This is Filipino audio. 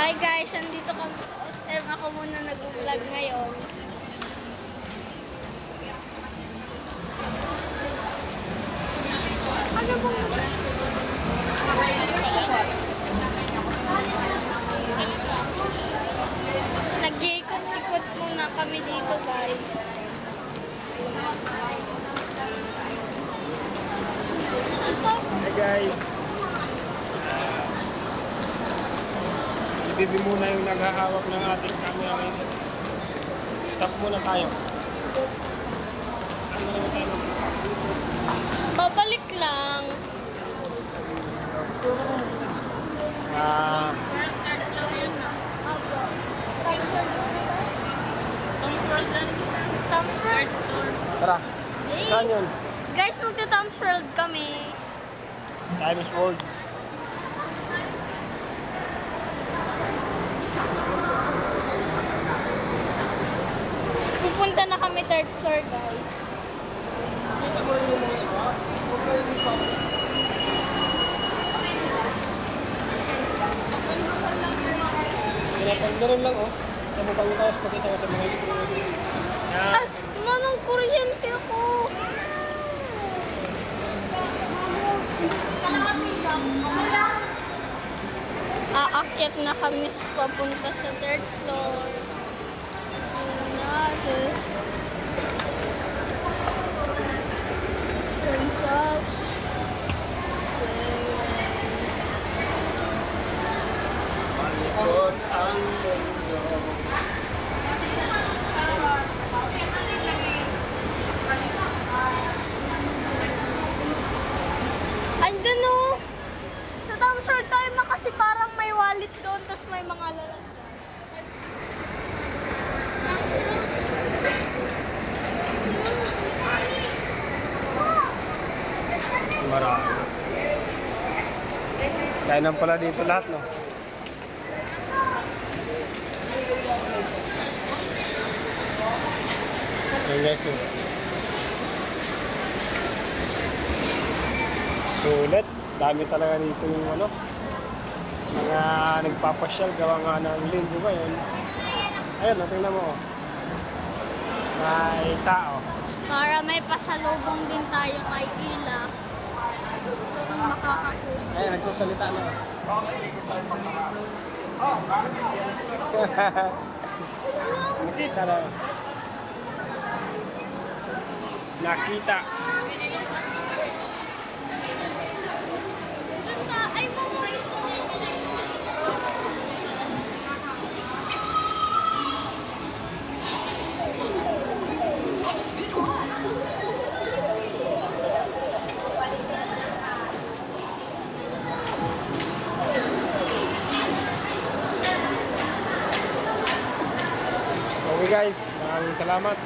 Hi guys, andito kami sa SM. Ako muna nag-vlog ngayon. Ano bang nag-iikot-ikot muna kami dito guys. Hey guys, si Bibi muna yung naghahawak ng ating camera ngayon. Stop muna tayo. Saan na naman tayo? Babalik lang. Tom's World. Tara, saan yun? Guys, magta-Tom's World kami. Times World. Pupunta na kami third floor guys. Pinapagdaran lang oh. Kamukha tayo sa pagkita ko sa mga ito. Ay, manong kuryente ako. Aakyat na kami papunta sa third floor. Don't stop. Malikot ang mundo. Andun o. Sa Tom's World tayo na kasi parang may wallet doon, tapos may mga lalagyan. Marami. Kaya nang pala dito lahat, no? Ayan guys, oh. Sulit. Dami talaga dito yung ano, mga nagpapasyal, gawa nga ng linggo ngayon. Ayun, tingnan mo, oh. May tao. Para may pasalubong din tayo kay Ila. Kung makakakuha. Ayun, nagsasalita na. Nakita na. Nakita. Ay, mama. Okay guys, maraming salamat.